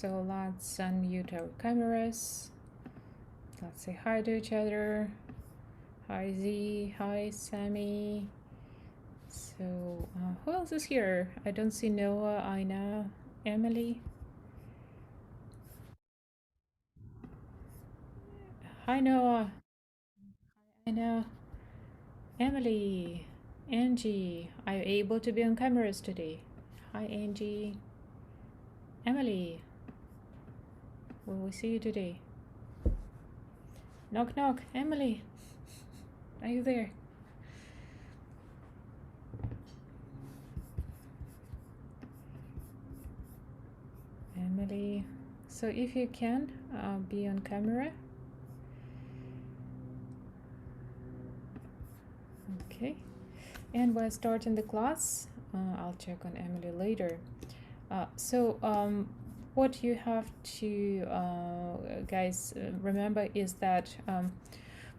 So let's unmute our cameras. Let's say hi to each other. Hi Z, hi Sammy. So who else is here? I don't see Noah, Ina, Emily. Hi Noah, Ina, Emily, Angie. Are you able to be on cameras today? Hi Angie, Emily. Will we see you today? Knock knock, Emily. Are you there? Emily. So if you can be on camera. Okay. And while starting the class, I'll check on Emily later. What you have to, guys, remember is that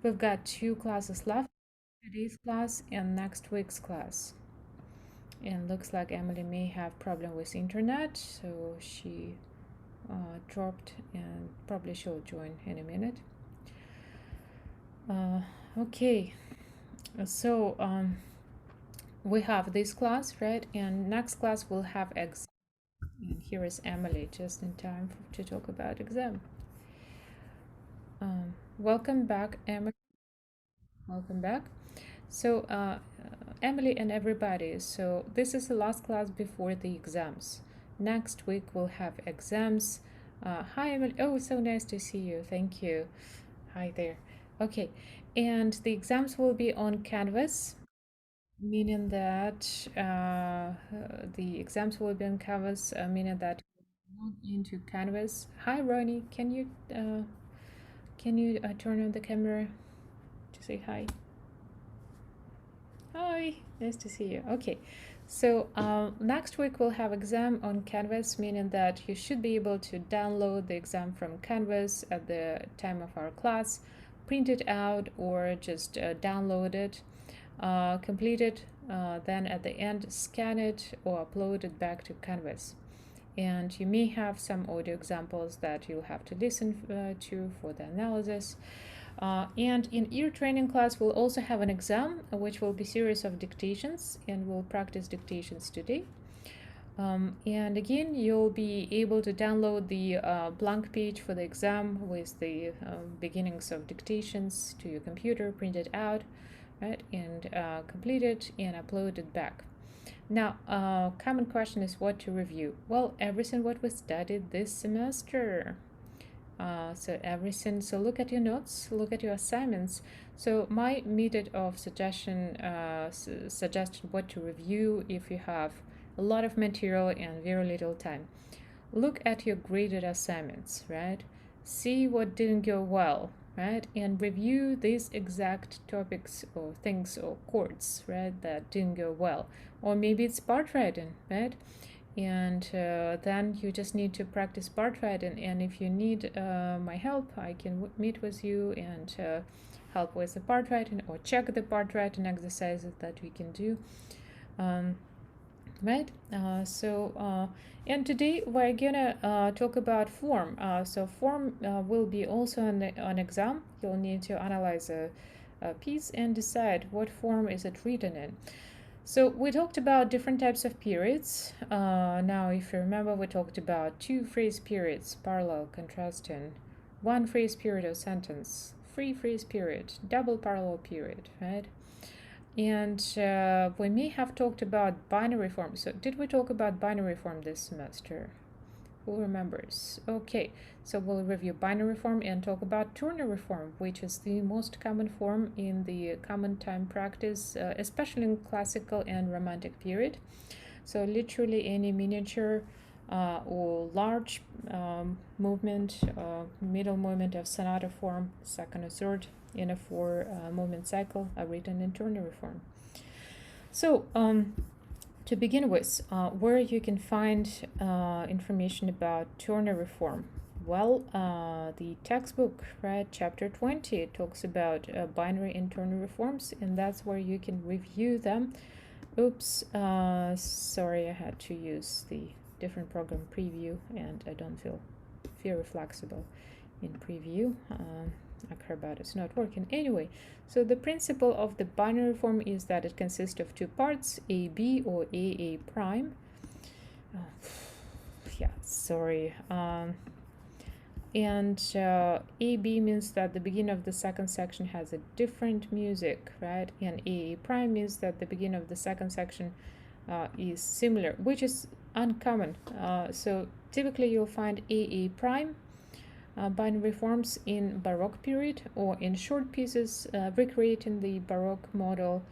we've got 2 classes left, today's class and next week's class. And looks like Emily may have problem with internet, so she dropped, and probably she'll join in a minute. Okay, so we have this class, right? And next class we'll have exam. And here is Emily, just in time to talk about exam. Welcome back, Emily. Welcome back. So, Emily and everybody, so this is the last class before the exams. Next week we'll have exams. Hi, Emily. Oh, so nice to see you. Thank you. Hi there. Okay, and the exams will be on Canvas, meaning that the exams will be on Canvas, meaning that log into Canvas. Hi, Ronnie. Can you turn on the camera to say hi? Hi, nice to see you. Okay, so next week we'll have exam on Canvas, meaning that you should be able to download the exam from Canvas at the time of our class, print it out, or just download it, complete it, then at the end scan it or upload it back to Canvas. And you may have some audio examples that you'll have to listen to for the analysis. And in your training class, we'll also have an exam, which will be series of dictations, and we'll practice dictations today. And again, you'll be able to download the blank page for the exam with the beginnings of dictations to your computer, print it out, right, and complete it and upload it back. Now, common question is what to review. Well, everything what we studied this semester. So everything. So look at your notes, look at your assignments. So my method of suggestion what to review if you have a lot of material and very little time. Look at your graded assignments, right? See what didn't go well, right? And review these exact topics or things or chords, right, that didn't go well. Or maybe it's part writing, right? And then you just need to practice part writing. And if you need my help, I can meet with you and help with the part writing or check the part writing exercises that we can do. Right? And today we're gonna talk about form. So form will be also on exam. You'll need to analyze a piece and decide what form is it written in. So we talked about different types of periods. Now, if you remember, we talked about 2 phrase periods, parallel, contrasting, 1 phrase period or sentence, free phrase period, double parallel period, right? And we may have talked about binary form. So did we talk about binary form this semester? Who remembers? Okay, so we'll review binary form and talk about ternary form, which is the most common form in the common time practice, especially in classical and romantic period. So literally any miniature or large movement, middle movement of sonata form, second or third in a 4 movement cycle are written in ternary form. So to begin with, where you can find information about ternary form? Well, the textbook, right, chapter 20 talks about binary and ternary forms, and that's where you can review them. Oops, sorry, I had to use the different program preview, and I don't feel very flexible in preview. Acrobat is not working anyway. So the principle of the binary form is that it consists of two parts, AB or AA prime. Yeah, sorry. And AB means that the beginning of the second section has a different music, right? And AA prime means that the beginning of the second section is similar, which is uncommon. So typically you'll find AA prime binary forms in Baroque period or in short pieces recreating the Baroque model,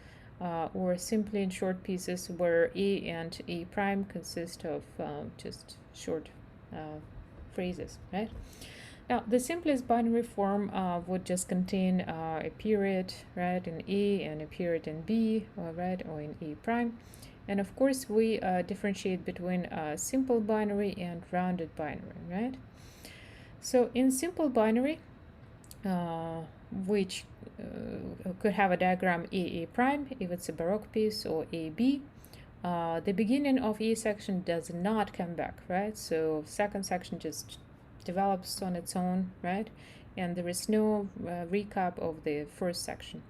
or simply in short pieces where A and A prime consist of just short phrases, right? Now, the simplest binary form would just contain a period, right, in A and a period in B, right, or in A prime. And of course, we differentiate between simple binary and rounded binary, right? So in simple binary, which could have a diagram AA prime if it's a Baroque piece, or AB, the beginning of A section does not come back, right? So second section just develops on its own, right? And there is no recap of the first section.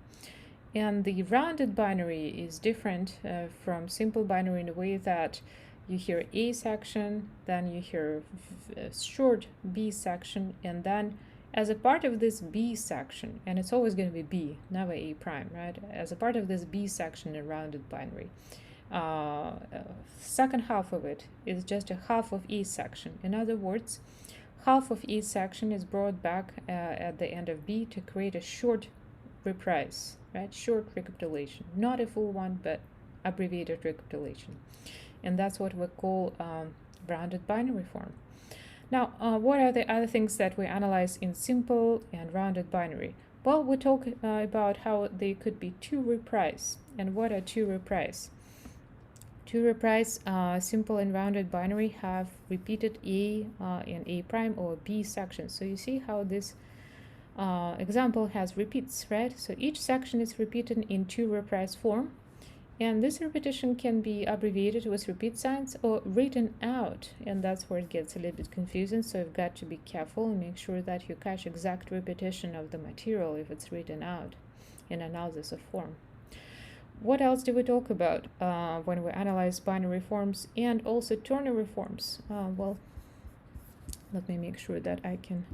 And the rounded binary is different from simple binary in a way that you hear A section, then you hear short B section, and then as a part of this B section, and it's always going to be B, never A prime, right? As a part of this B section in rounded binary, second half of it is just a half of E section. In other words, half of E section is brought back at the end of B to create a short reprise, right? Short recapitulation, not a full one, but abbreviated recapitulation. And that's what we call rounded binary form. Now, what are the other things that we analyze in simple and rounded binary? Well, we talk about how they could be two reprise. And what are two reprise? Two reprise, simple and rounded binary, have repeated A and A prime or B sections. So you see how this example has repeats, right? So each section is repeated in two reprise form. And this repetition can be abbreviated with repeat signs or written out, and that's where it gets a little bit confusing. So you've got to be careful and make sure that you catch exact repetition of the material if it's written out in analysis of form. What else do we talk about when we analyze binary forms and also ternary forms? Well, let me make sure that I can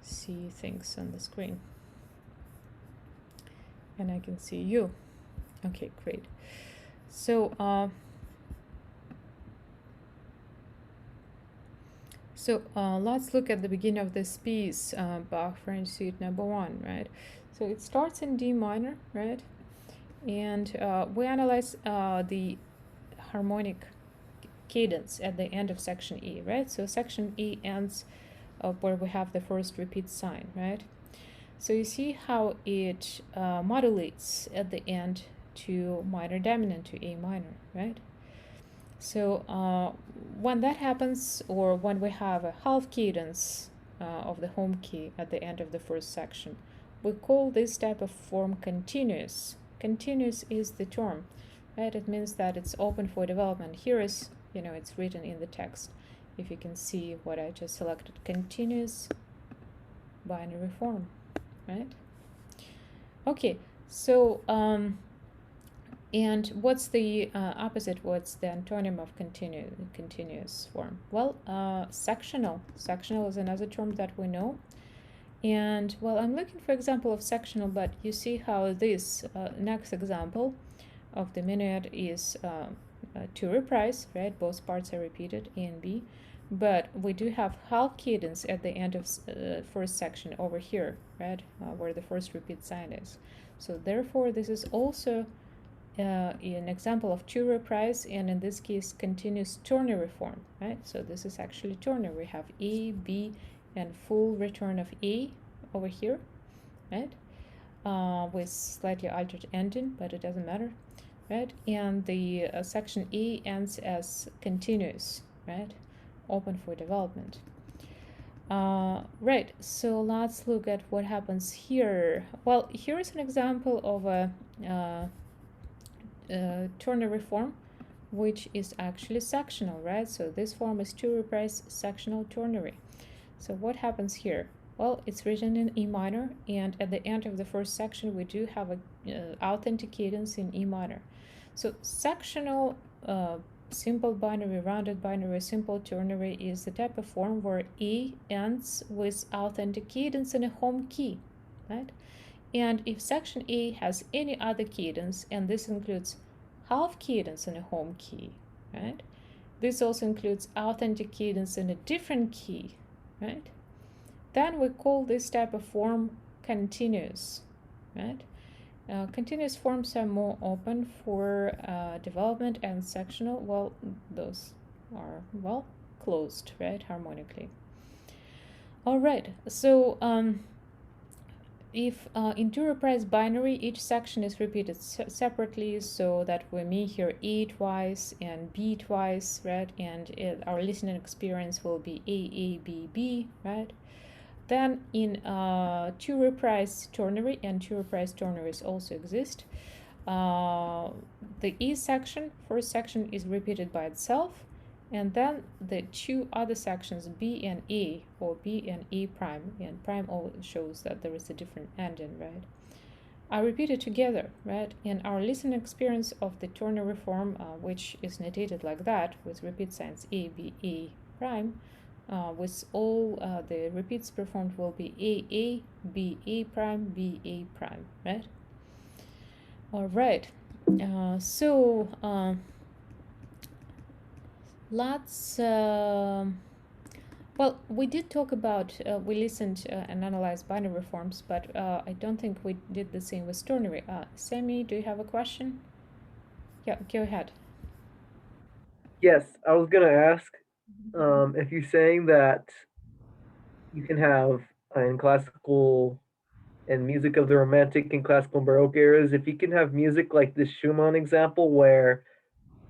see things on the screen. And I can see you. Okay, great. So, let's look at the beginning of this piece, Bach French Suite number 1, right? So it starts in D minor, right? And we analyze the harmonic cadence at the end of section E, right? So section E ends where we have the first repeat sign, right? So you see how it modulates at the end to minor dominant to A minor, right? So when that happens, or when we have a half cadence of the home key at the end of the first section, we call this type of form continuous. Continuous is the term, right? It means that it's open for development. Here is, it's written in the text. If you can see what I just selected, continuous binary form, right? Okay, so and what's the opposite? What's the antonym of continuous form? Well, sectional. Sectional is another term that we know. And, well, I'm looking for example of sectional, but you see how this next example of the minuet is two reprise, right? Both parts are repeated, A and B. But we do have half cadence at the end of first section over here, right? Where the first repeat sign is. So therefore, this is also an example of two reprise, and in this case continuous ternary form, right? So this is actually ternary. We have A, B, and full return of A over here, right? With slightly altered ending, but it doesn't matter, right? And the section A ends as continuous, right? Open for development. Right, so let's look at what happens here. Well, here is an example of a ternary form which is actually sectional, right? So this form is 2 repressed sectional ternary. So what happens here? Well, it's written in E minor, and at the end of the first section, we do have a authentic cadence in E minor. So sectional simple binary, rounded binary, simple ternary is the type of form where E ends with authentic cadence in a home key, right? And if section A has any other cadence, and this includes half cadence in a home key, right? This also includes authentic cadence in a different key, right? Then we call this type of form continuous, right? Continuous forms are more open for development, and sectional, well, those are, well, closed, right, harmonically. All right, so if in 2 repressed binary, each section is repeated separately, so that we may hear A twice and B twice, right? And our listening experience will be A, B, B, right? Then in 2 repressed ternary, and 2 repressed ternaries also exist, the E section, first section, is repeated by itself, and then the 2 other sections, B and A, or B and A prime, and prime always shows that there is a different ending, right, are repeated together, right? And our listening experience of the ternary form, which is notated like that, with repeat signs A, B, A prime, with all the repeats performed will be A, B, A prime, B, A prime, right? All right, so let's, well, we did talk about, we listened and analyzed binary forms, but I don't think we did the same with ternary. Sammy, do you have a question? Yeah, go ahead. Yes, I was gonna ask if you're saying that you can have in classical and music of the Romantic and classical and Baroque eras, if you can have music like this Schumann example where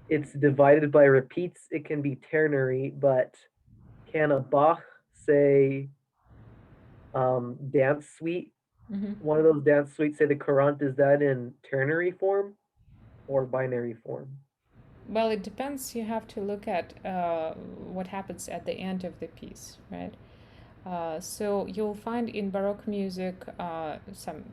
it's divided by repeats, it can be ternary, but can a Bach say dance suite? Mm-hmm. One of those dance suites, say the Courant, is that in ternary form or binary form? Well, it depends. You have to look at what happens at the end of the piece, right? So you'll find in Baroque music some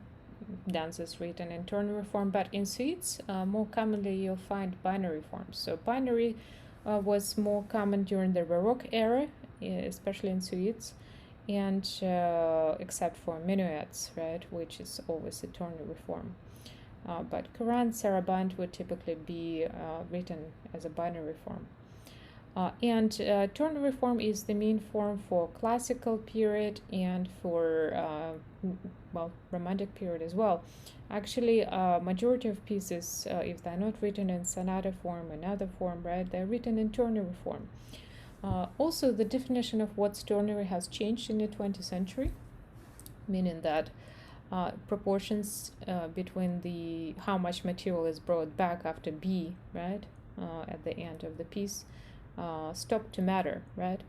dances written in ternary form, but in suites, more commonly you'll find binary forms. So binary was more common during the Baroque era, especially in suites, and except for minuets, right, which is always a ternary form. But Quran Saraband would typically be written as a binary form. And ternary form is the main form for classical period and for, well, romantic period as well. Actually, majority of pieces, if they're not written in sonata form, another form, right, they're written in ternary form. Also, the definition of what's ternary has changed in the 20th century, meaning that proportions between the how much material is brought back after B, right, at the end of the piece, stop to matter, right?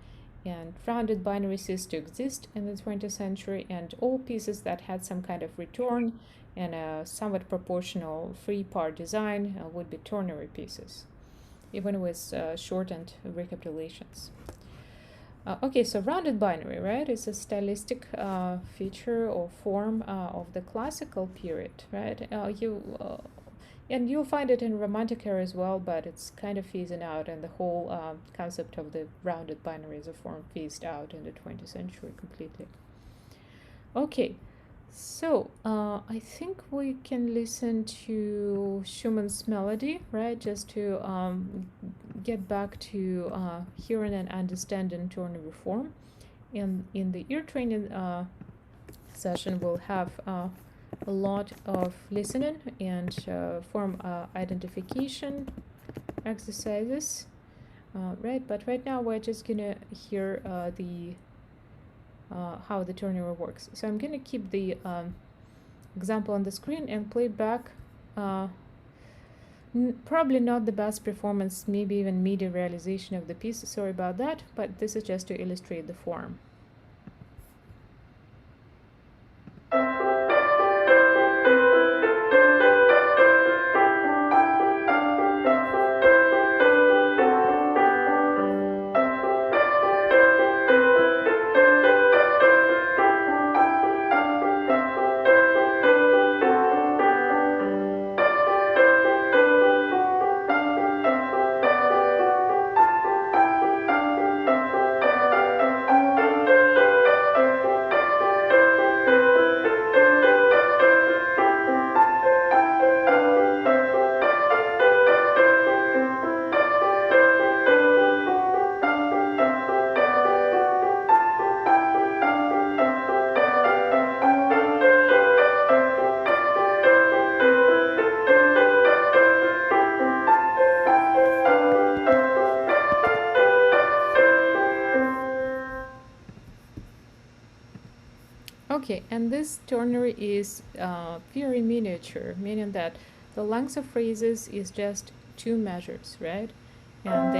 And rounded binary ceased to exist in the 20th century, and all pieces that had some kind of return and a somewhat proportional free part design would be ternary pieces, even with shortened recapitulations. Okay, so rounded binary, right, is a stylistic feature or form of the classical period, right? And you'll find it in Romantic era as well, but it's kind of phasing out, and the whole concept of the rounded binary as a form phased out in the 20th century completely. Okay, so I think we can listen to Schumann's melody, right? Just to get back to hearing and understanding ternary form. And in the ear training session, we'll have a lot of listening and form identification exercises, right? But right now we're just gonna hear the how the ternary works. So I'm gonna keep the example on the screen and play back. Probably not the best performance, maybe even MIDI realization of the piece. Sorry about that, but this is just to illustrate the form. Okay, and this ternary is very miniature, meaning that the length of phrases is just 2 measures, right? And they,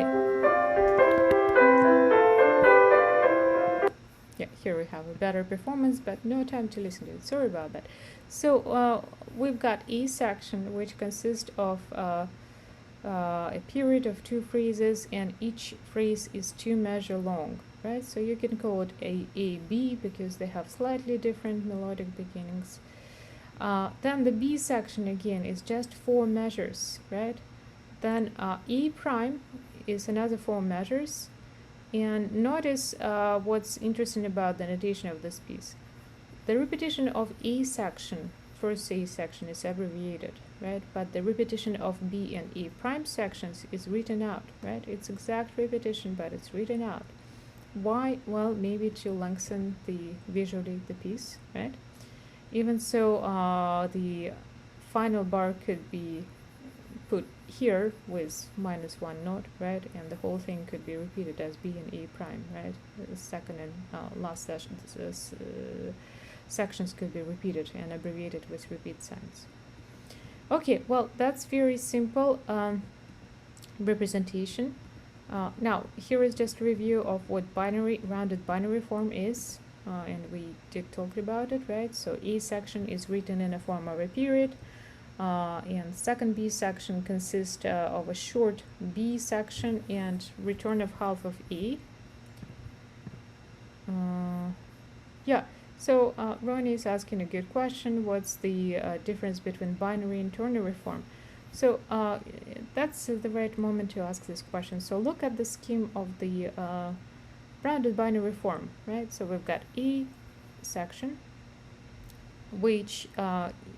yeah, here we have a better performance, but no time to listen to it. Sorry about that. So we've got E section, which consists of a period of 2 phrases, and each phrase is 2 measure long, right? So you can call it A, B, because they have slightly different melodic beginnings. Then the B section again is just 4 measures, right? Then E prime is another 4 measures. And notice what's interesting about the notation of this piece. The repetition of E section, first A section, is abbreviated, right? But the repetition of B and E prime sections is written out, right? It's exact repetition, but it's written out. Why? Well, maybe to lengthen visually the piece, right? Even so, the final bar could be put here with -1 note, right? And the whole thing could be repeated as B and E prime, right? The second and last sections could be repeated and abbreviated with repeat signs. Okay, well, that's very simple representation. Now, here is just a review of what rounded binary form is, and we did talk about it, right? So E section is written in a form of a period, and second B section consists of a short B section and return of half of E. Yeah, so Ronnie is asking a good question. What's the difference between binary and ternary form? So that's the right moment to ask this question. So look at the scheme of the rounded binary form, right? So we've got E section, which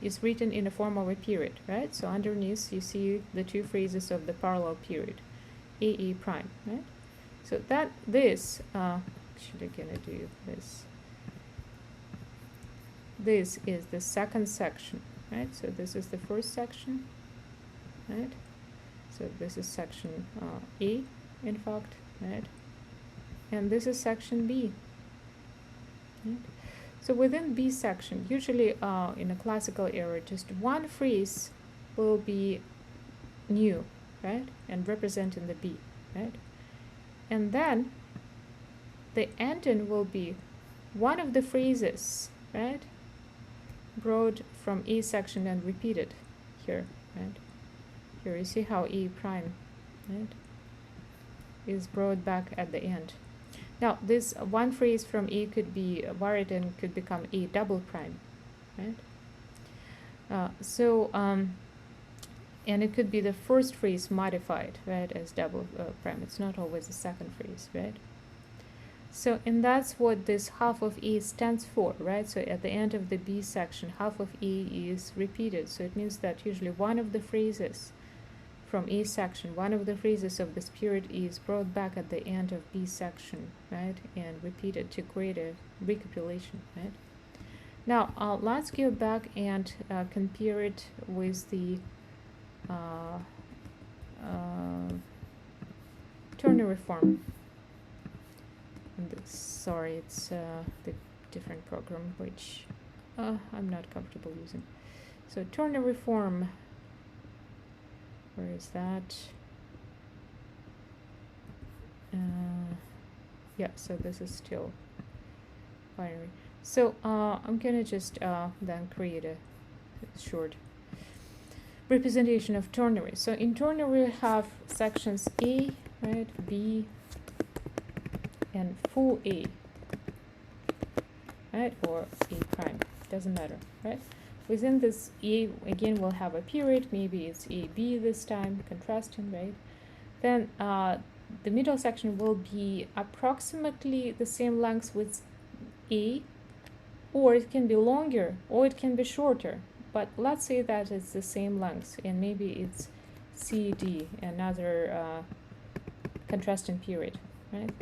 is written in the form of a period, right? So underneath you see the 2 phrases of the parallel period, E prime, right? So this, actually gonna do this. This is the second section, right? So this is the first section, right? So this is section A, in fact, right? And this is section B, right? So within B section, usually in a classical era, just one phrase will be new, right? And representing the B, right? And then the ending will be one of the phrases, right? Brought from E section and repeated here, right? Here you see how E prime, right, is brought back at the end. Now this one phrase from E could be varied and could become E double prime, right? And it could be the first phrase modified, right, as double prime. It's not always the second phrase, right? So, and that's what this half of E stands for, right? So at the end of the B section, half of E is repeated. So it means that usually one of the phrases from E section, one of the phrases of this period is brought back at the end of B section, right? And repeated to create a recapitulation, right? Now, let's go back and compare it with the ternary form. Sorry, it's the different program which I'm not comfortable using. So ternary form, where is that? Yeah, so this is still binary. So I'm gonna just then create a short representation of ternary. So in ternary we have sections A, right, B, and full A, right, or A prime, doesn't matter, right? Within this A, again, we'll have a period, maybe it's AB this time, contrasting, right? Then the middle section will be approximately the same length with A, or it can be longer, or it can be shorter, but let's say that it's the same length, and maybe it's CD, another contrasting period, right?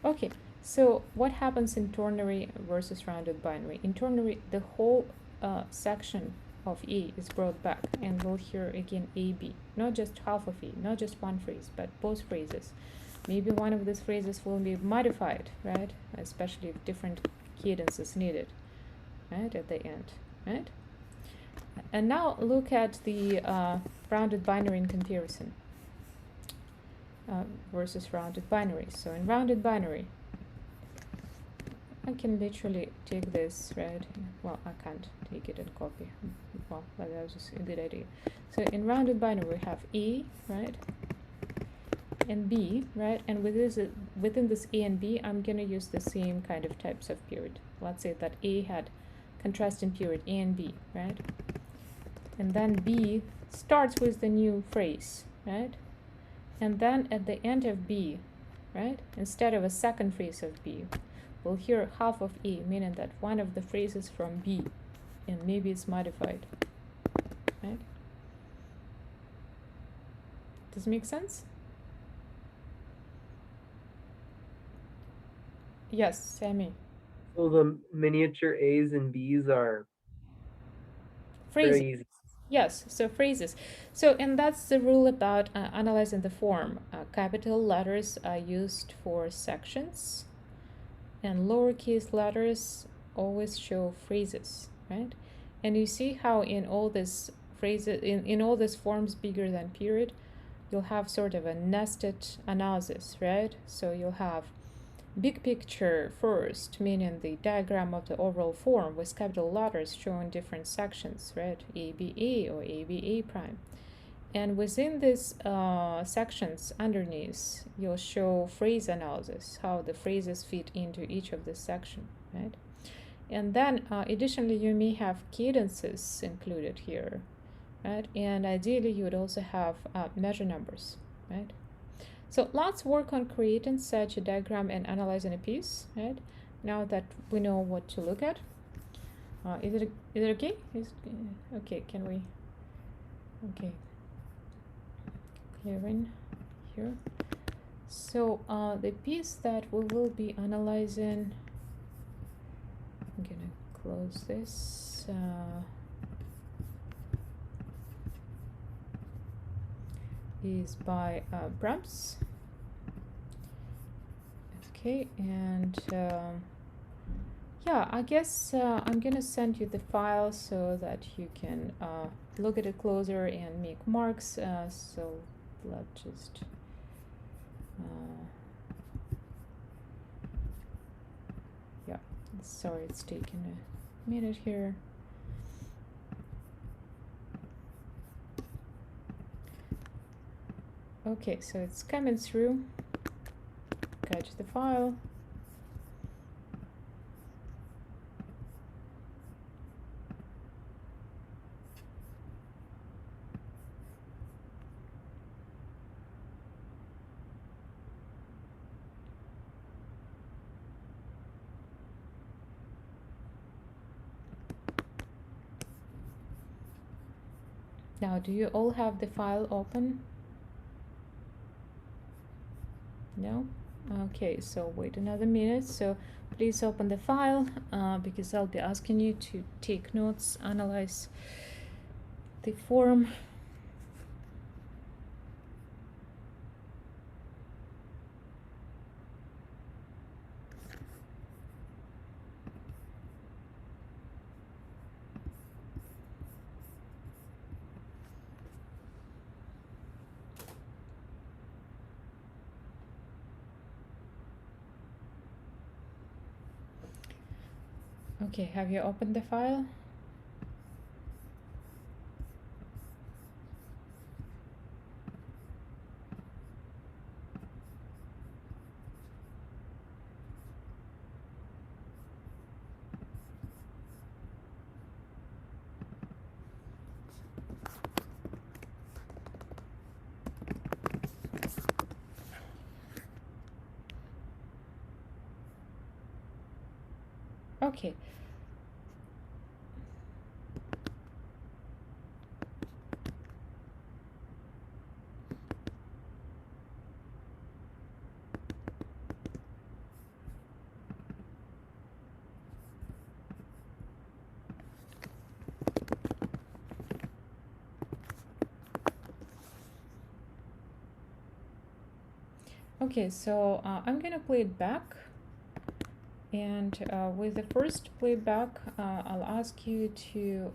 Okay, so what happens in ternary versus rounded binary? In ternary, the whole section of E is brought back, and we'll hear again AB, not just half of E, not just one phrase, but both phrases. Maybe one of these phrases will be modified, right? Especially if different cadence is needed, right, at the end, right? And now look at the rounded binary in comparison versus rounded binary. So in rounded binary, I can literally take this, right? Well, I can't take it and copy. Well, but that was just a good idea. So in rounded binary, we have A, right? And B, right? And within this A and B, I'm going to use the same kind of types of period. Let's say that A had contrasting period A and B, right? And then B starts with the new phrase, right? And then at the end of B, right, instead of a second phrase of B, we'll hear half of A, meaning that one of the phrases from B, and maybe it's modified, right? Does it make sense? Yes, Sammy. So the miniature A's and B's are Phrases. very easy. Yes, so phrases. So, and that's the rule about analyzing the form. Capital letters are used for sections, and lowercase letters always show phrases, right? And you see how in all these phrases, in all these forms bigger than period, you'll have sort of a nested analysis, right? So you'll have big picture first, meaning the diagram of the overall form with capital letters showing different sections, right? ABA or ABA prime. And within these sections underneath, you'll show phrase analysis, how the phrases fit into each of the section, right? And then additionally, you may have cadences included here, right? And ideally, you would also have measure numbers, right? So let's work on creating such a diagram and analyzing a piece, right? Now that we know what to look at. Is it okay? Okay, can we? Okay. Clearing here. So the piece that we will be analyzing, I'm gonna close this. Is by Brahms. Okay, and yeah, I guess I'm gonna send you the file so that you can look at it closer and make marks. So let's just yeah, sorry, it's taking a minute here. Okay, so it's coming through. Catch the file. Now, do you all have the file open? No? Okay, so wait another minute. So please open the file because I'll be asking you to take notes, analyze the form. Okay, have you opened the file? Okay. Okay, so I'm gonna play it back And with the first playback, I'll ask you to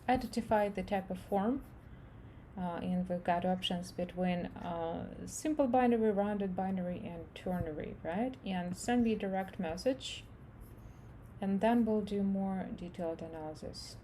identify the type of form. And we've got options between simple binary, rounded binary, and ternary, right? And send me a direct message, and then we'll do more detailed analysis.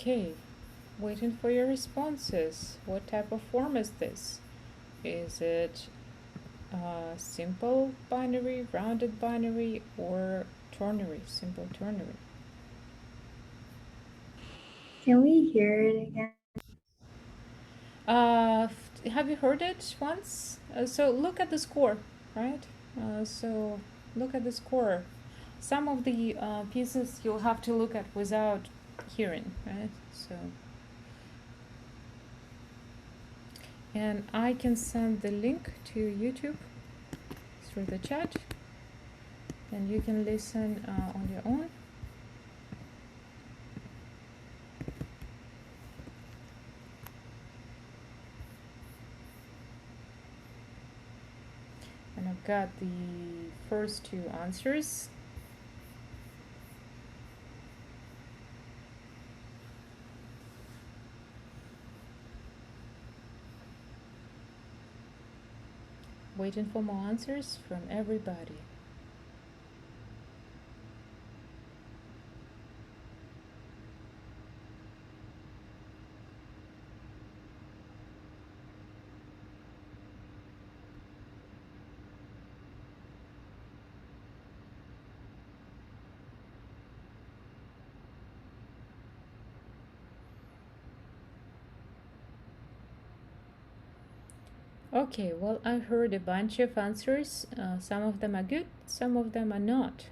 Okay, waiting for your responses. What type of form is this? Is it simple binary, rounded binary, or ternary, simple ternary? Can we hear it again? Have you heard it once? So look at the score, right? So look at the score. Some of the pieces you'll have to look at without hearing, right? So, and I can send the link to YouTube through the chat, and you can listen on your own. And I've got the first two answers. Waiting for more answers from everybody. Okay, well, I heard a bunch of answers. Some of them are good, some of them are not.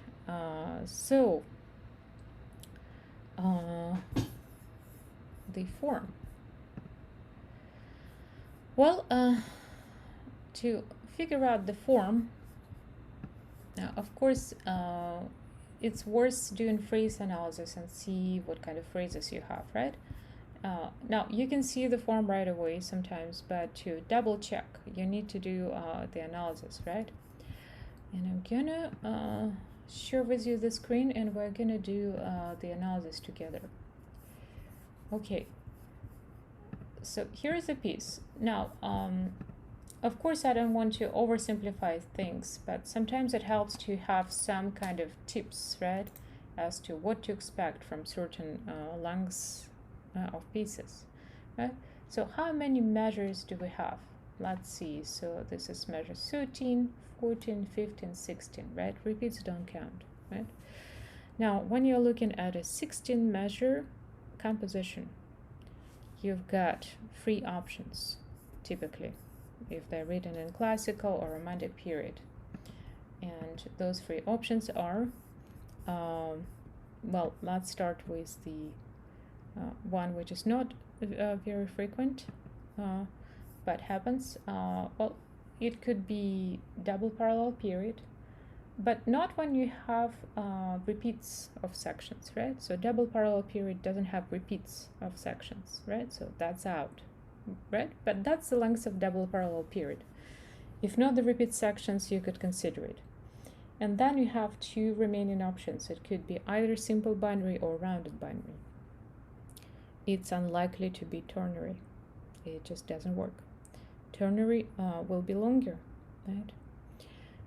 So, the form. Well, to figure out the form, of course, it's worth doing phrase analysis and see what kind of phrases you have, right? Now, you can see the form right away sometimes, but to double check, you need to do the analysis, right? And I'm gonna share with you the screen, and we're gonna do the analysis together. Okay, so here's a piece. Now, of course, I don't want to oversimplify things, but sometimes it helps to have some kind of tips, right, as to what to expect from certain lengths of pieces, right? So how many measures do we have? Let's see. So this is measure 13, 14, 15, 16, right? Repeats don't count, right? Now, when you're looking at a 16 measure composition, you've got three options, typically, if they're written in classical or romantic period. And those three options are, well, let's start with the one which is not very frequent, but happens. Well, it could be double parallel period, but not when you have repeats of sections, right? So double parallel period doesn't have repeats of sections, right? So that's out. right? But that's the length of double parallel period. If not the repeat sections, you could consider it. And then you have two remaining options. It could be either simple binary or rounded binary. It's unlikely to be ternary. It just doesn't work. Ternary will be longer, right?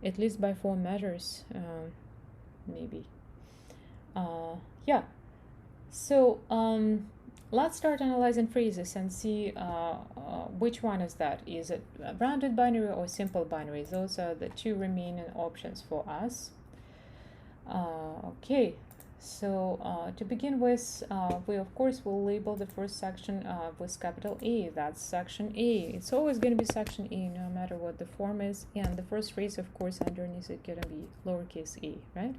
At least by 4 measures, maybe. Yeah. So let's start analyzing phrases and see which one is that. Is it rounded binary or simple binary? Those are the two remaining options for us. Okay, so to begin with, we of course will label the first section with capital A. That's section A. It's always going to be section A no matter what the form is. And the first phrase, of course, underneath it going to be lowercase a, right?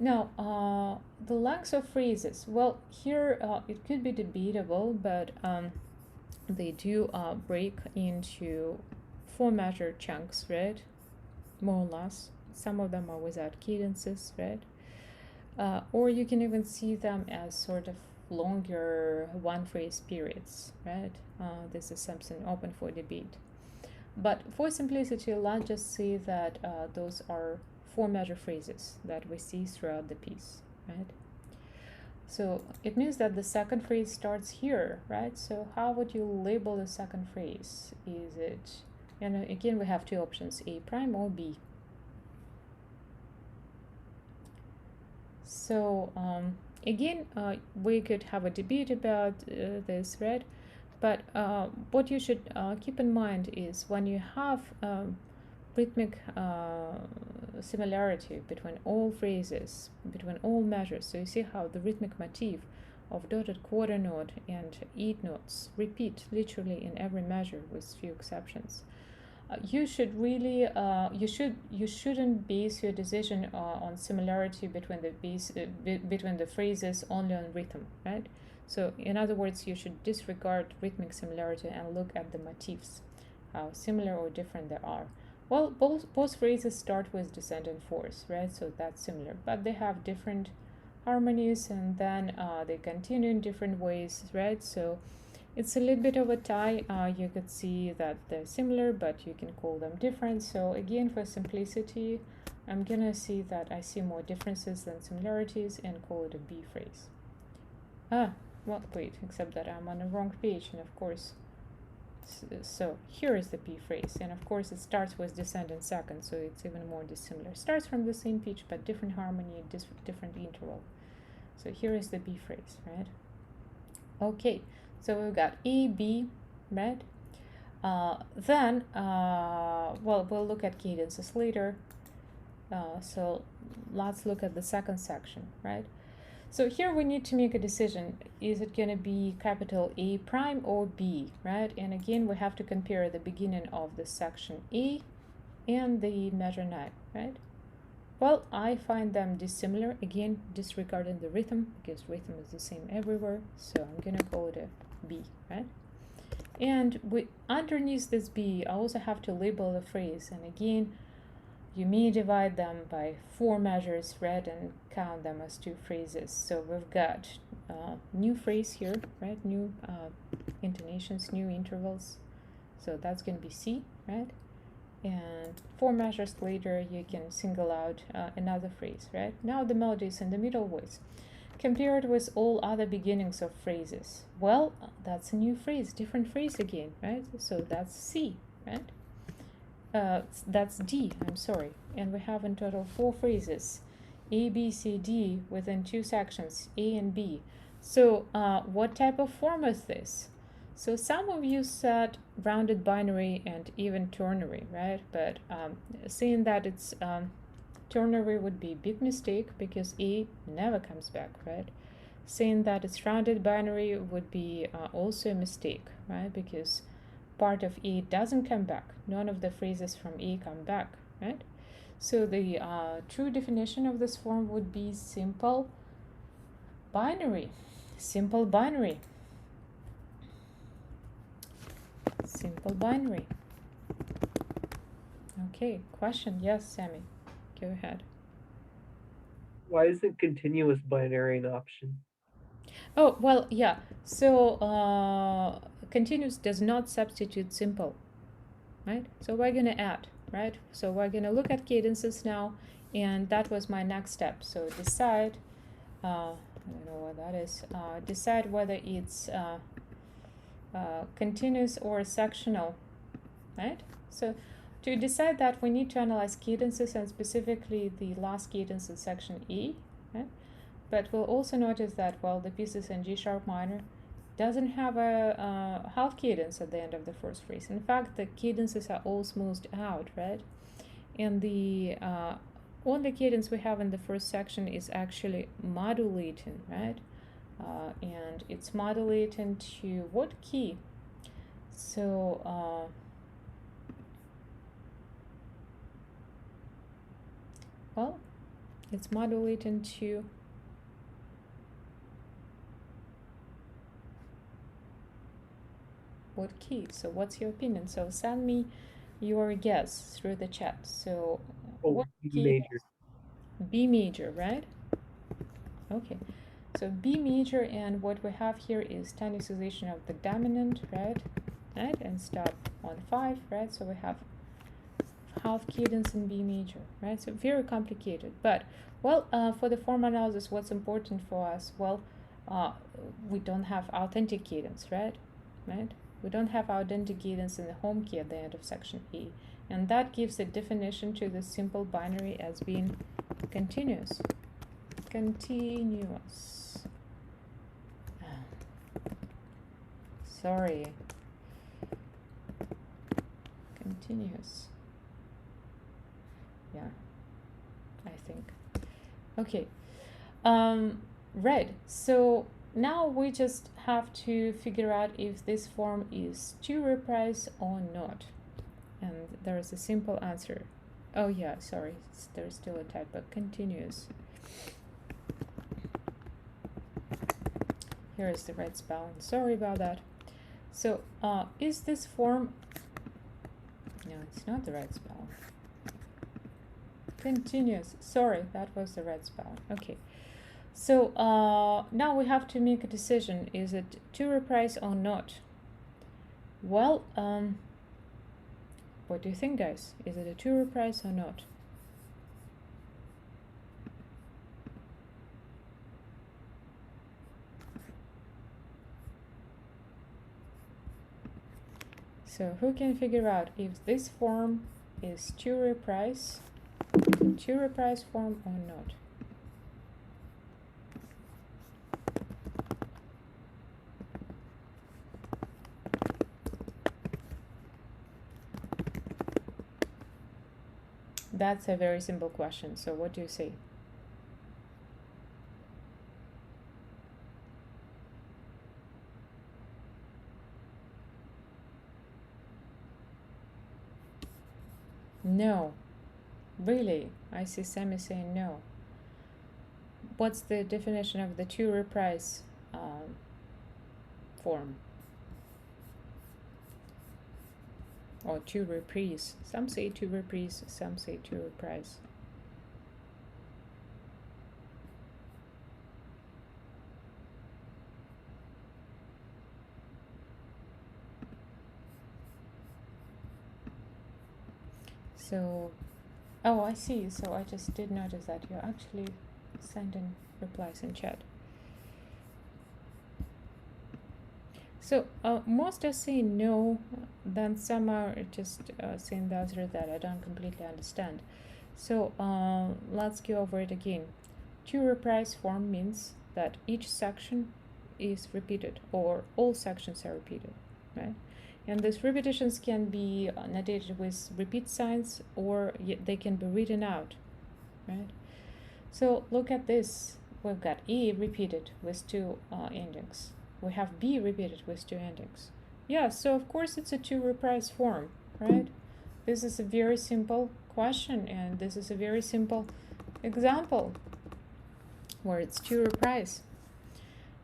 Now, the length of phrases. Well, here it could be debatable, but they do break into 4 measure chunks, right? More or less. Some of them are without cadences, right? Or you can even see them as sort of longer one phrase periods, right? This is something open for debate. But for simplicity, let's just say that those are 4 measure phrases that we see throughout the piece, right? So it means that the second phrase starts here, right? So how would you label the second phrase? Is it, and again, we have two options, A prime or B. So again, we could have a debate about this, right? But what you should keep in mind is when you have rhythmic similarity between all phrases, between all measures, so you see how the rhythmic motif of dotted quarter note and eighth notes repeat literally in every measure with few exceptions. You should really you shouldn't base your decision on similarity between between the phrases only on rhythm, right? So in other words, you should disregard rhythmic similarity and look at the motifs, how similar or different they are. Well, both phrases start with descendant fourths, right? So that's similar, but they have different harmonies, and then they continue in different ways, right? So it's a little bit of a tie. You could see that they're similar, but you can call them different. So again, for simplicity, I'm gonna see that I see more differences than similarities and call it a B phrase. Well, wait, except that I'm on the wrong page, and of course, so here is the B phrase, and of course it starts with descendant second, so it's even more dissimilar. Starts from the same pitch, but different harmony, different interval. So here is the B phrase, right? Okay, so we've got A, B, right? Then, well, we'll look at cadences later. So let's look at the second section, right? So here we need to make a decision. Is it going to be capital A prime or B, right? And again, we have to compare the beginning of the section A and the measure 9, right? Well, I find them dissimilar, again, disregarding the rhythm, because rhythm is the same everywhere, so I'm going to call it a B, right? And underneath this B, I also have to label the phrase, and again, you may divide them by 4 measures, right, and count them as 2 phrases. So we've got new phrase here, right, new intonations, new intervals. So that's going to be C, right? And 4 measures later, you can single out another phrase, right? Now the melody is in the middle voice. Compare it with all other beginnings of phrases. Well, that's a new phrase, different phrase again, right? So that's C, right? That's D, I'm sorry. And we have in total 4 phrases, A, B, C, D, within 2 sections, A and B. So what type of form is this? So some of you said rounded binary and even ternary, right? But saying that it's ternary would be a big mistake because A never comes back, right? Saying that it's rounded binary would be also a mistake, right? Because part of A doesn't come back. None of the phrases from A come back, right? So the true definition of this form would be simple binary. Simple binary. Simple binary. Okay, question? Yes, Sammy. Go ahead. Why isn't continuous binary an option? Oh, well, yeah. So continuous does not substitute simple, right? So we're going to add, right? So we're going to look at cadences now, and that was my next step. So decide, I don't know what that is, decide whether it's continuous or sectional, right? So to decide that, we need to analyze cadences, and specifically the last cadence in section E, right? But we'll also notice that, well, the pieces in G sharp minor doesn't have a half cadence at the end of the first phrase. In fact, the cadences are all smoothed out, right? And the only cadence we have in the first section is actually modulating, right? And it's modulating to what key? So, well, it's modulating to what key? So what's your opinion? So send me your guess through the chat. So what B key? major. B major, right? Okay. So B major, and what we have here is tonicization of the dominant, right? Right? And stop on 5, right? So we have half cadence in B major, right? So very complicated. But, well, for the form analysis, what's important for us? Well, we don't have authentic cadence, right? Right? We don't have authentic cadence in the home key at the end of section E. And that gives a definition to the simple binary as being continuous. Continuous. Sorry. Continuous. Yeah, I think. Okay. Right. So now we just have to figure out if this form is to reprise or not. And there is a simple answer. Oh yeah, sorry, there's still a type, but continuous. Here is the right spelling. Sorry about that. So, is this form? No, it's not the right spelling. Continuous. Sorry, that was the right spelling. Okay. So now we have to make a decision. Is it to reprise or not? Well, what do you think, guys? Is it a to reprise or not? So who can figure out if this form is to reprise form or not? That's a very simple question. So what do you say? No. Really? I see Sammy saying no. What's the definition of the to reprise form? Or to reprise. Some say to reprise, some say to reprise. So, oh, I see. So I just did notice that you're actually sending replies in chat. So most are saying no, then some are just saying the answer that I don't completely understand. So let's go over it again. To reprise form means that each section is repeated, or all sections are repeated, right? And these repetitions can be notated with repeat signs, or they can be written out, right? So look at this. We've got E repeated with 2 endings. We have B repeated with 2 endings. Yeah, so of course it's a to reprise form, right? This is a very simple question, and this is a very simple example where it's to reprise.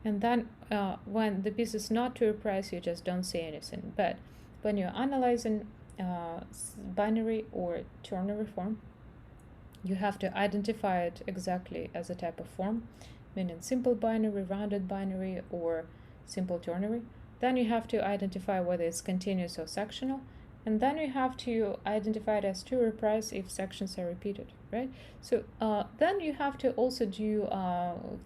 And then when the piece is not to reprise, you just don't say anything. But when you're analyzing binary or ternary form, you have to identify it exactly as a type of form, meaning simple binary, rounded binary, or simple ternary. Then you have to identify whether it's continuous or sectional. And then you have to identify it as to reprise if sections are repeated, right? So then you have to also do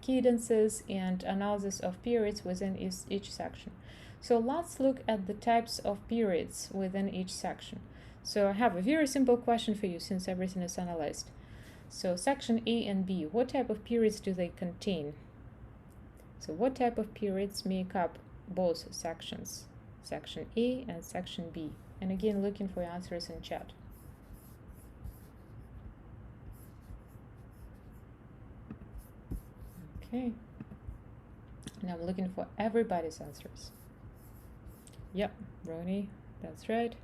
cadences and analysis of periods within each section. So let's look at the types of periods within each section. So I have a very simple question for you since everything is analyzed. So section A and B, what type of periods do they contain? So what type of periods make up both sections, section A and section B? And again, looking for answers in chat. Okay. And I'm looking for everybody's answers. Yep, Roni, that's right.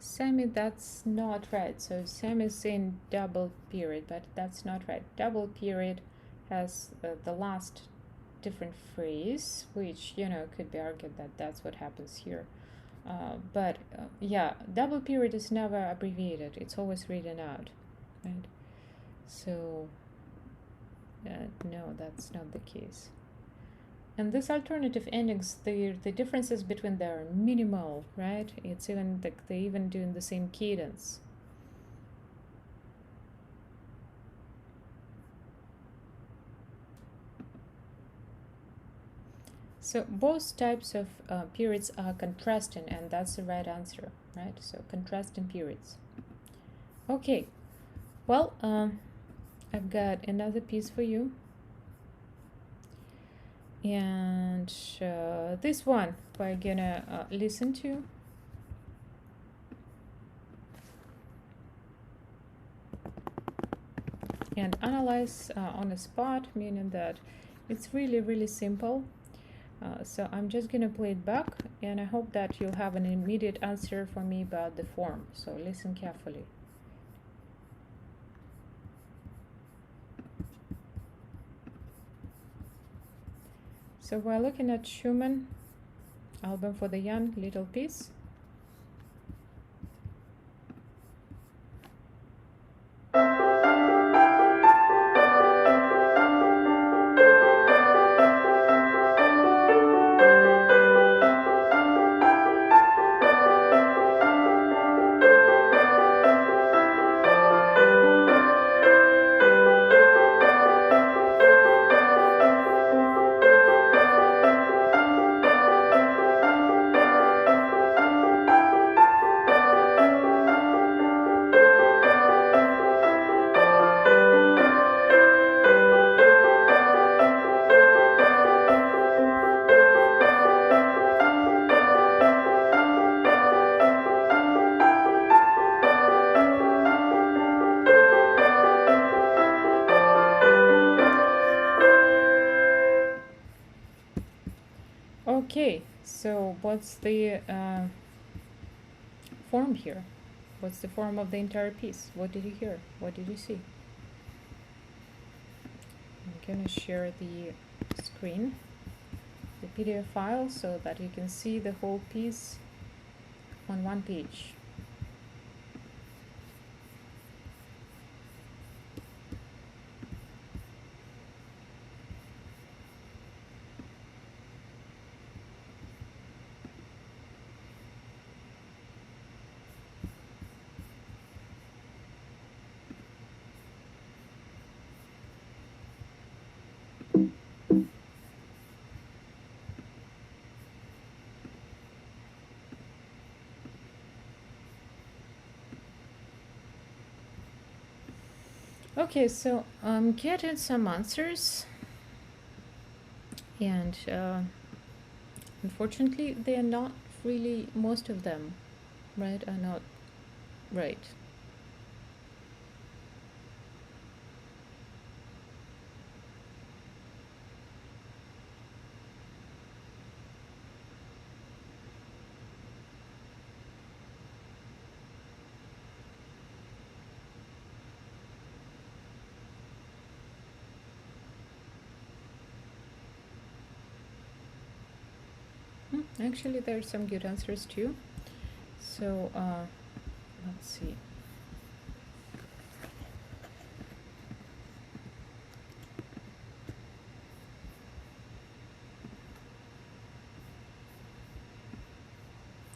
Sammy, that's not right. So Sam is saying double period, but that's not right. Double period has the last different phrase, which, you know, could be argued that that's what happens here. But yeah, double period is never abbreviated. It's always written out, right? So no, that's not the case. And this alternative endings, the differences between them are minimal, right? It's even like they even doing the same cadence. So both types of periods are contrasting, and that's the right answer, right? So contrasting periods. Okay, well, I've got another piece for you. And this one we're gonna listen to. And analyze on the spot, meaning that it's really simple. So I'm just gonna play it back, and I hope that you'll have an immediate answer for me about the form. So listen carefully. So we're looking at Schumann album for the young, little piece. Okay, so what's the form here? What's the form of the entire piece? What did you hear? What did you see? I'm gonna share the screen, the PDF file, so that you can see the whole piece on one page. Okay, so I'm getting some answers, and unfortunately they're not really, most of them, right, are not right. Actually, there are some good answers too. So let's see.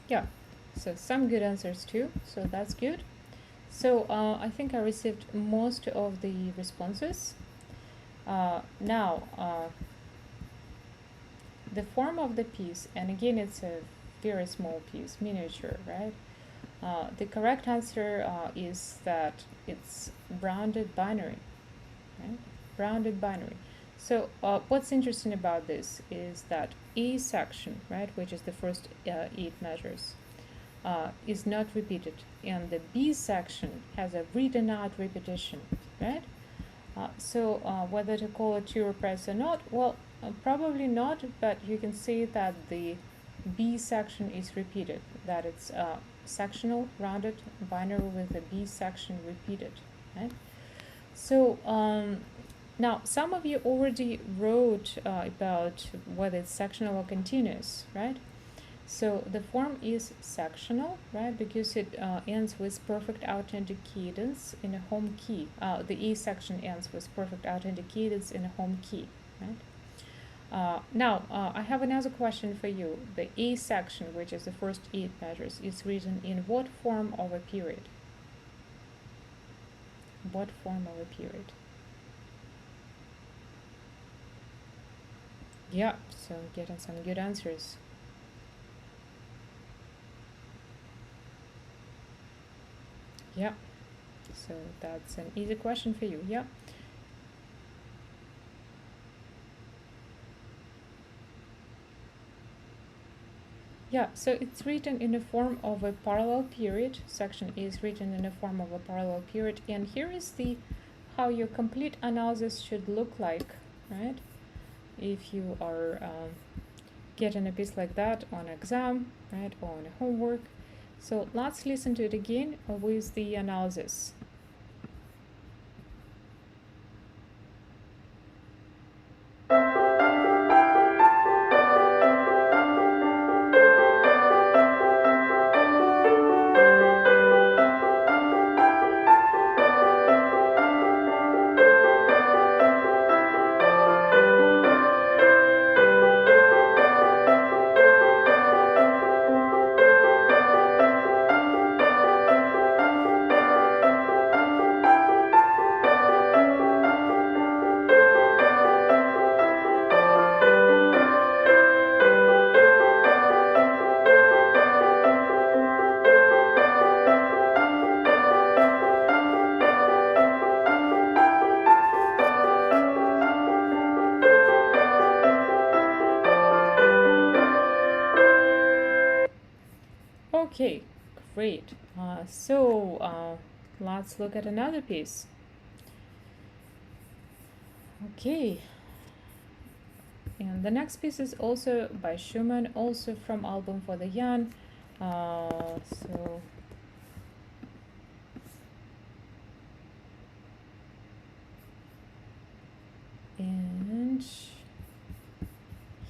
Yeah, so some good answers too, so that's good. So I think I received most of the responses. Now, the form of the piece, and again, it's a very small piece, miniature, right? The correct answer is that it's rounded binary, right? Rounded binary. So what's interesting about this is that A section, right, which is the first 8 measures, is not repeated, and the B section has a written out repetition, right? So whether to call it two reprise or not, well, probably not, but you can see that the B section is repeated, that it's sectional, rounded, binary with the B section repeated, right? So now some of you already wrote about whether it's sectional or continuous, right? So the form is sectional, right, because it ends with perfect authentic cadence in a home key. The E section ends with perfect authentic cadence in a home key, right? Now, I have another question for you. The A section, which is the first 8 measures, is written in what form of a period? What form of a period? Yeah, so getting some good answers. Yeah, so that's an easy question for you. Yeah. Yeah, so it's written in the form of a parallel period. Section is written in the form of a parallel period, and here is the how your complete analysis should look like, right? If you are getting a piece like that on exam, right, or on a homework. So let's listen to it again with the analysis. Okay, great. So let's look at another piece. Okay, and the next piece is also by Schumann, also from album for the young. So and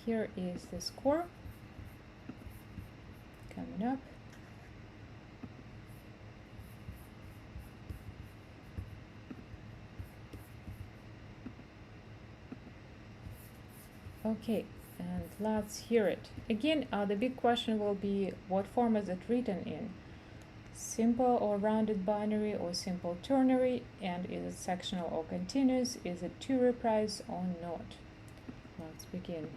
here is the score coming up. Okay, and let's hear it. Again, the big question will be what form is it written in? Simple or rounded binary or simple ternary? And is it sectional or continuous? Is it two reprise or not? Let's begin.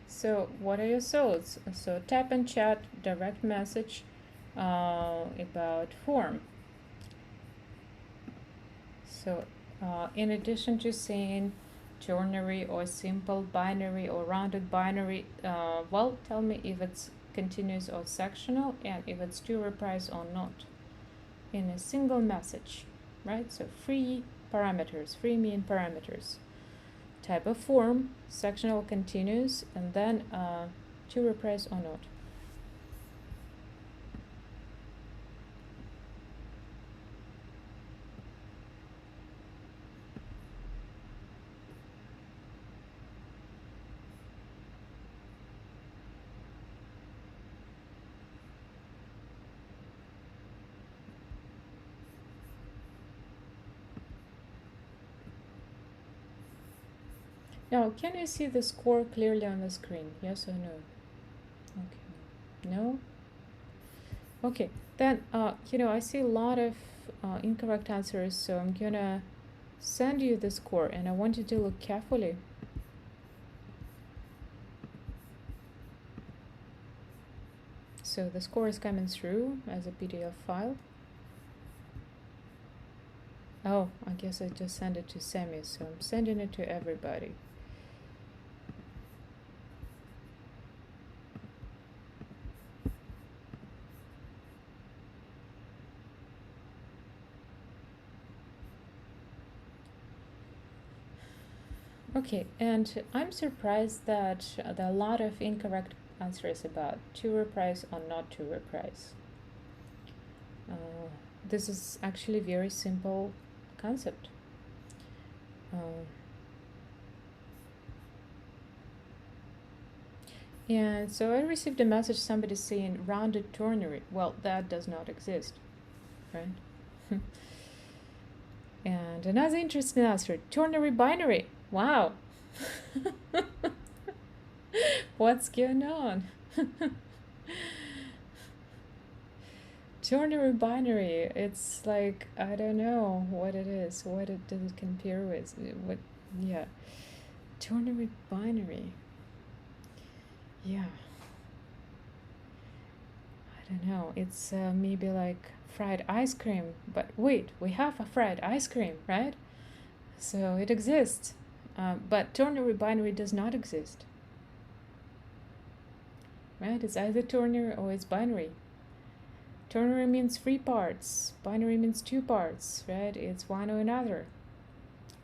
So what are your thoughts? So type in chat direct message about form. So in addition to saying ternary or simple binary or rounded binary, well, tell me if it's continuous or sectional and if it's to reprise or not in a single message, right? So free parameters, free mean parameters, type of form, sectional, continuous, and then to reprise or not. Now, can you see the score clearly on the screen? Yes or no? Okay. No? Okay. Then, I see a lot of incorrect answers, so I'm gonna send you the score, and I want you to look carefully. So the score is coming through as a PDF file. Oh, I guess I just sent it to Sammy, so I'm sending it to everybody. Okay, and I'm surprised that there are a lot of incorrect answers about to reprise or not to reprise. This is actually a very simple concept. And so I received a message, somebody saying rounded ternary. Well, that does not exist, right? And another interesting answer, ternary binary. Wow. What's going on? Ternary binary, it's like, I don't know what it is, what it does it compare with, what, yeah. Ternary binary. Yeah. I don't know, it's maybe like fried ice cream, but wait, we have a fried ice cream, right? So it exists, but ternary binary does not exist, right? It's either ternary or it's binary. Ternary means 3 parts, binary means 2 parts, right? It's one or another,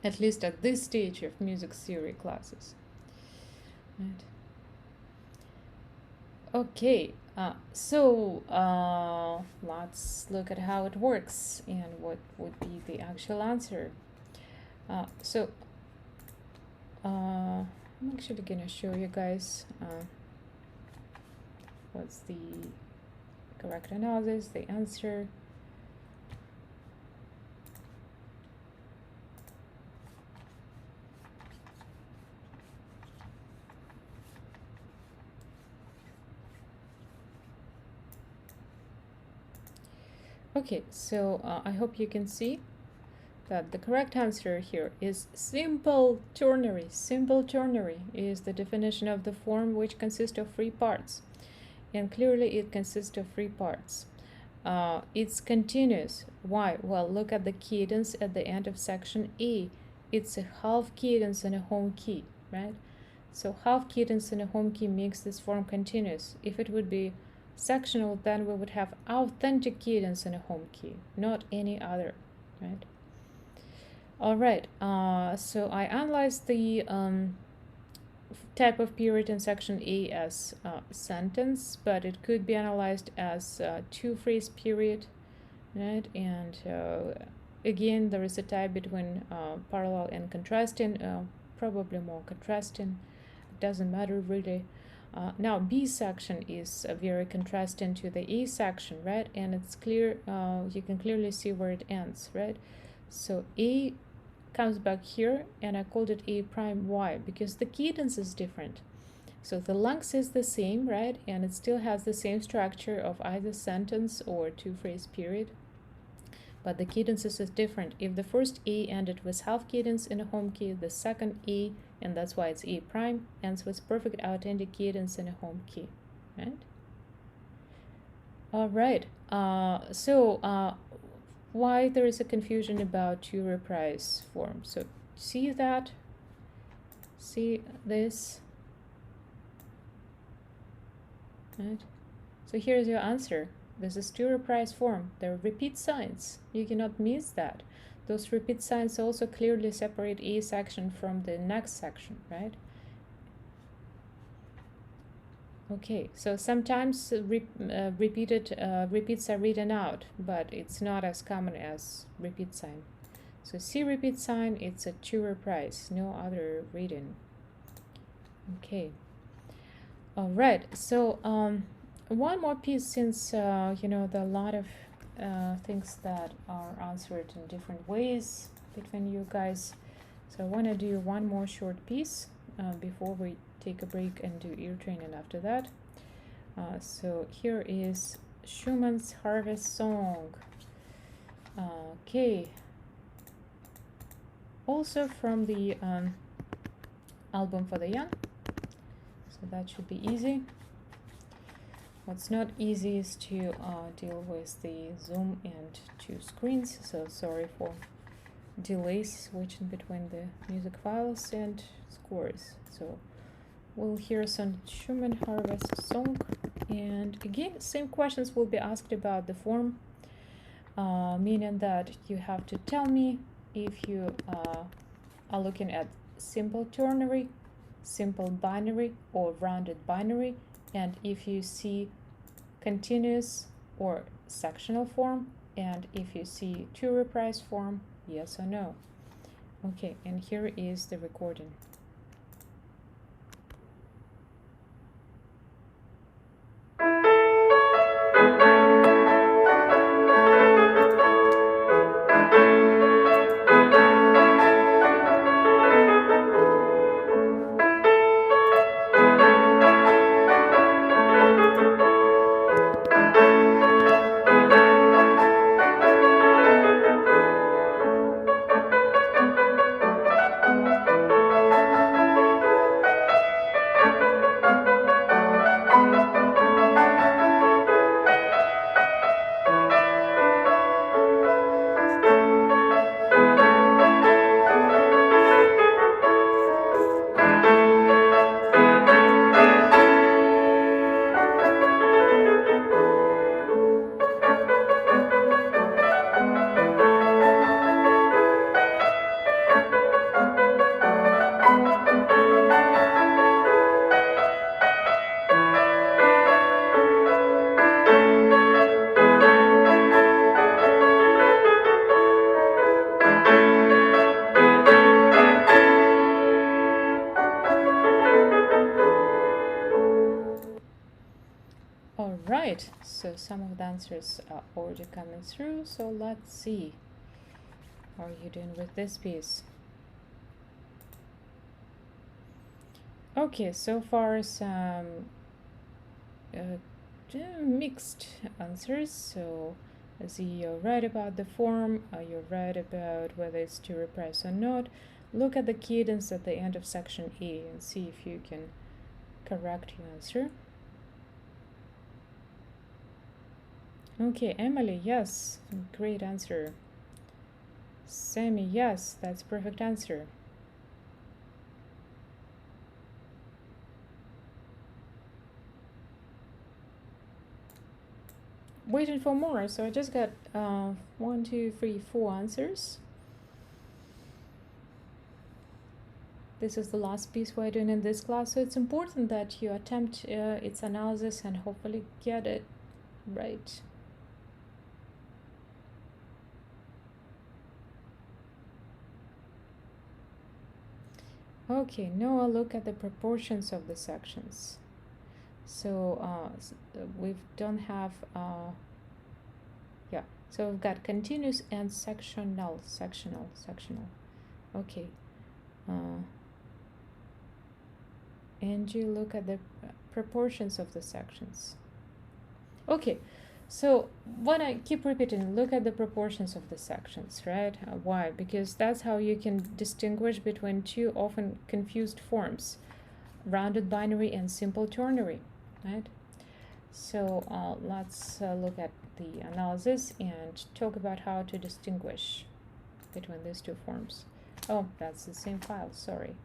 at least at this stage of music theory classes, right? Okay, so let's look at how it works and what would be the actual answer. So I'm actually gonna show you guys what's the correct analysis, the answer. Okay, so I hope you can see that the correct answer here is simple ternary. Simple ternary is the definition of the form which consists of 3 parts. And clearly it consists of 3 parts. It's continuous. Why? Well, look at the cadence at the end of section A. It's a half cadence and a home key, right? So half cadence and a home key makes this form continuous. If it would be sectional, then we would have authentic cadence and a home key, not any other, right? All right, so I analyzed the type of period in section A as sentence, but it could be analyzed as two-phrase period, right? And again, there is a type between parallel and contrasting, probably more contrasting. It doesn't matter really. Now B section is very contrasting to the A section, right? And it's clear, you can clearly see where it ends, right? So A comes back here, and I called it A prime Y because the cadence is different. So the length is the same, right? And it still has the same structure of either sentence or two-phrase period, but the cadences is different. If the first A ended with half cadence in a home key, the second A and that's why it's E prime, ends with perfect authentic cadence and a home key, right? All right. Why there is a confusion about two reprise form? So see that? See this? Right. So here's your answer. This is two reprise form. There are repeat signs. You cannot miss that. Those repeat signs also clearly separate a section from the next section, right? Okay, so sometimes repeats are written out, but it's not as common as repeat sign. So C repeat sign, it's a two reprise, no other reading. Okay. All right. So one more piece, since there are a lot of things that are answered in different ways between you guys. So I want to do one more short piece before we take a break and do ear training after that. So here is Schumann's Harvest Song. Okay. Also from the album for the young. So that should be easy. What's not easy is to deal with the Zoom and two screens. So sorry for delays switching between the music files and scores. So we'll hear some Schumann Harvest Song, and again same questions will be asked about the form, meaning that you have to tell me if you are looking at simple ternary, simple binary, or rounded binary, and if you see continuous or sectional form, and if you see two reprise form, yes or no. Okay, and here is the recording. All right, so some of the answers are already coming through, so let's see how are you doing with this piece. Okay, so far some mixed answers. So I see you're right about the form, you're right about whether it's to reprise or not. Look at the cadence at the end of section A and see if you can correct your answer. Okay, Emily, yes, great answer. Sammy, yes, that's perfect answer. Waiting for more, so I just got 1, 2, 3, 4 answers. This is the last piece we're doing in this class, so it's important that you attempt its analysis and hopefully get it right. Okay, now I'll look at the proportions of the sections. So we don't have, yeah, so we've got continuous and sectional. Okay. And you look at the proportions of the sections. Okay, So when I keep repeating, look at the proportions of the sections, right? Why? Because that's how you can distinguish between two often confused forms, rounded binary and simple ternary, right? So let's look at the analysis and talk about how to distinguish between these two forms. Oh, that's the same file, sorry.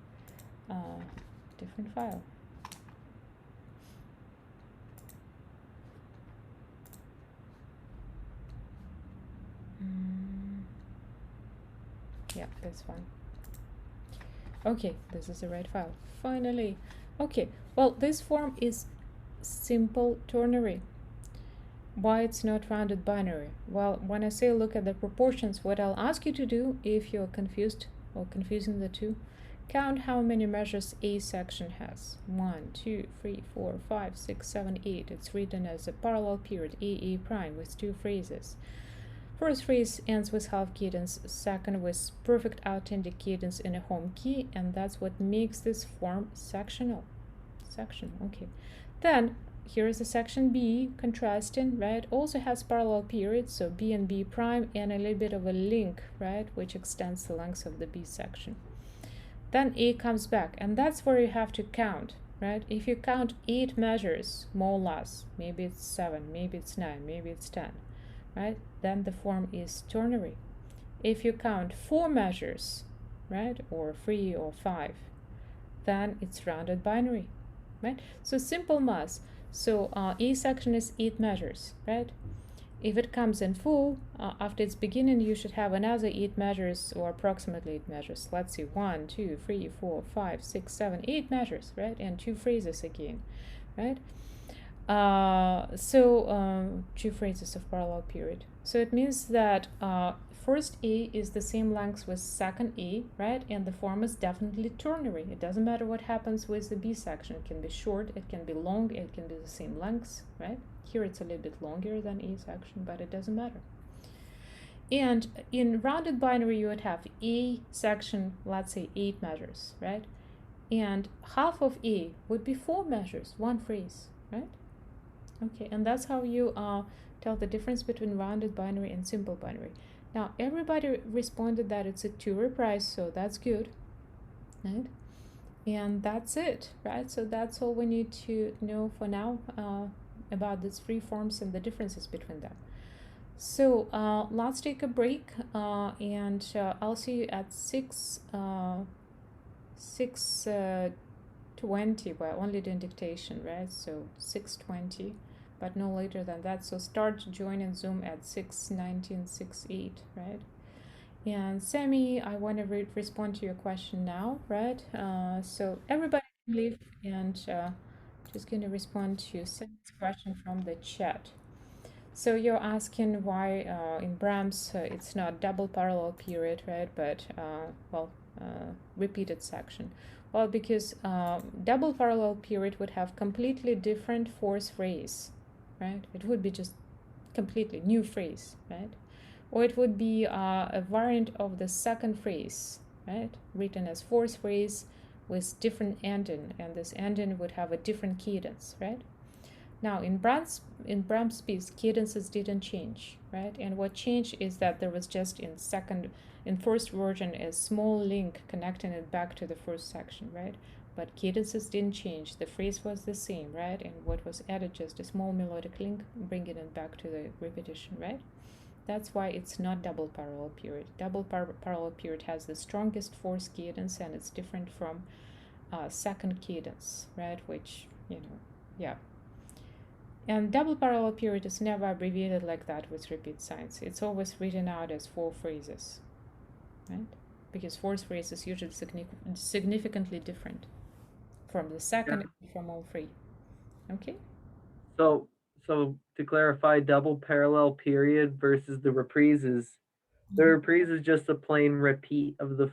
Different file. Yeah, that's fine. Okay, this is the right file. Finally. Okay, well, this form is simple ternary. Why it's not rounded binary? Well, when I say look at the proportions, what I'll ask you to do if you're confused or confusing the two, count how many measures a section has. 1, 2, 3, 4, 5, 6, 7, 8. It's written as a parallel period A prime with two phrases. First phrase ends with half cadence, second with perfect authentic cadence in a home key, and that's what makes this form sectional. Section, okay. Then here is the section B, contrasting, right? Also has parallel periods, so B and B prime, and a little bit of a link, right, which extends the length of the B section. Then A comes back, and that's where you have to count, right? If you count 8 measures, more or less, maybe it's 7, maybe it's 9, maybe it's 10, right? Then the form is ternary. If you count 4 measures, right, or 3 or 5, then it's rounded binary, right? So simple math. So A section is 8 measures, right? If it comes in full, after its beginning, you should have another 8 measures or approximately 8 measures. Let's see, 1, 2, 3, 4, 5, 6, 7, 8 measures, right? And 2 phrases again, right? Two phrases of parallel period. So it means that first A is the same length with second A, right? And the form is definitely ternary. It doesn't matter what happens with the B section. It can be short, it can be long, it can be the same length, right? Here it's a little bit longer than A section, but it doesn't matter. And in rounded binary, you would have A section, let's say 8 measures, right? And half of A would be 4 measures, one phrase, right? Okay, and that's how you tell the difference between rounded binary and simple binary. Now, everybody responded that it's a 2 reprise, so that's good, right? And that's it, right? So that's all we need to know for now about these three forms and the differences between them. So let's take a break, and I'll see you at 6:20. Well, only doing dictation, right? So 6:20, but no later than that. So start joining Zoom at 6:19, 6:08, right? And Sammy, I want to respond to your question now, right? So everybody can leave, and just going to respond to Sammy's question from the chat. So you're asking why in Brahms it's not double parallel period, right? But repeated section. Well, because double parallel period would have completely different fourth phrase, right? It would be just completely new phrase, right? Or it would be a variant of the second phrase, right? Written as fourth phrase with different ending, and this ending would have a different cadence, right? Now, in Brahms' piece, cadences didn't change, right? And what changed is that there was just in first version, a small link connecting it back to the first section, right? But cadences didn't change. The phrase was the same, right? And what was added, just a small melodic link, bringing it back to the repetition, right? That's why it's not double parallel period. Double parallel period has the strongest fourth cadence, and it's different from second cadence, right? Which, yeah. And double parallel period is never abbreviated like that with repeat signs. It's always written out as 4 phrases, right? Because fourth phrase is usually significantly different from the second and from all 3. Okay? So to clarify, double parallel period versus the reprises. The reprise is just a plain repeat of the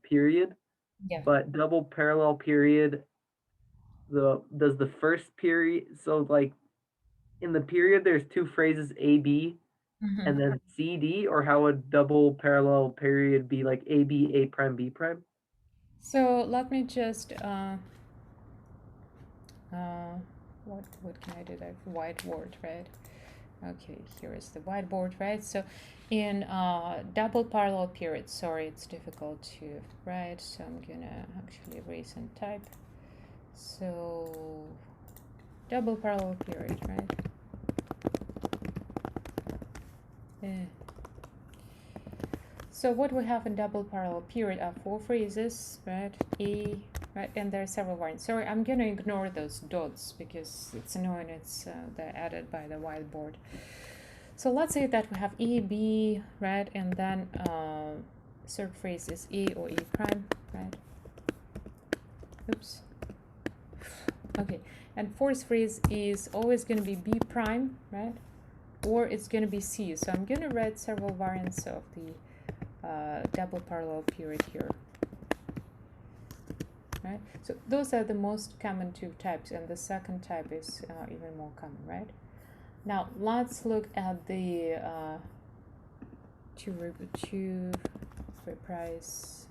period. Yeah. But double parallel period, does the first period, so like in the period there's 2 phrases A B and then C D, or how would double parallel period be like A B A prime B prime? So let me just what can I do? That whiteboard, right? Okay, here is the whiteboard, right? So in double parallel period, sorry, it's difficult to write, so I'm gonna actually erase and type. So double parallel period, right? So what we have in double parallel period are 4 phrases, right? A, right? And there are several variants. Sorry, I'm gonna ignore those dots because it's annoying. It's they're added by the whiteboard. So let's say that we have A, B, right? And then third phrase is A or A prime, right? Oops. Okay, and fourth phrase is always going to be B prime, right? Or it's going to be C. So I'm going to write several variants of the double parallel period here. Right? So those are the most common two types, and the second type is even more common, right? Now let's look at the two reprise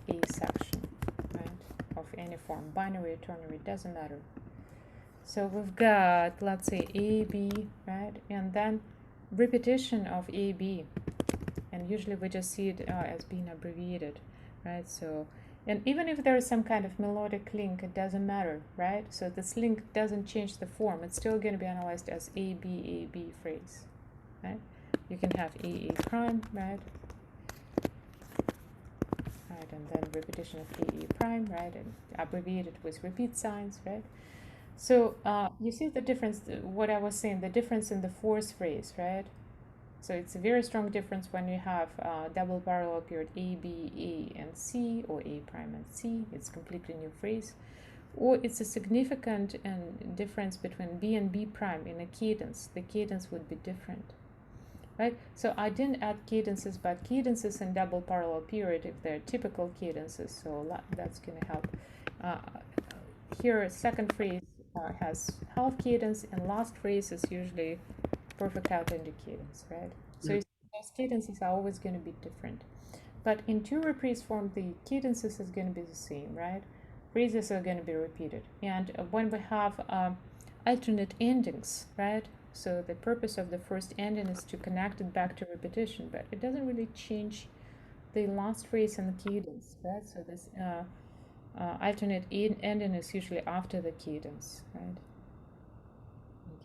A section, right? Of any form, binary or ternary, doesn't matter. So we've got, let's say, AB, right? And then repetition of AB. And usually we just see it as being abbreviated, right? So, and even if there is some kind of melodic link, it doesn't matter, right? So this link doesn't change the form. It's still going to be analyzed as AB phrase, right? You can have AA prime, right? Right, and then repetition of AA prime, right? And abbreviated with repeat signs, right? So you see the difference, what I was saying, the difference in the fourth phrase, right? So it's a very strong difference when you have double parallel period A, B, A, and C, or A prime and C. It's a completely new phrase. Or it's a significant difference between B and B prime in a cadence. The cadence would be different, right? So I didn't add cadences, but cadences in double parallel period, if they're typical cadences, so that's going to help. Here, second phrase has half cadence, and last phrase is usually perfect out-ended cadence, right? So those cadences are always going to be different. But in two reprise form, the cadences is going to be the same, right? Phrases are going to be repeated. And when we have alternate endings, right? So the purpose of the first ending is to connect it back to repetition, but it doesn't really change the last phrase and the cadence, right? So this alternate ending is usually after the cadence, right?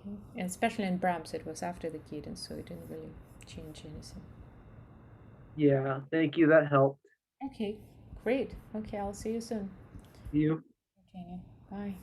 Okay, and especially in Brahms, it was after the cadence, so it didn't really change anything. Yeah, thank you. That helped. Okay, great. Okay, I'll see you soon. You. Okay, bye.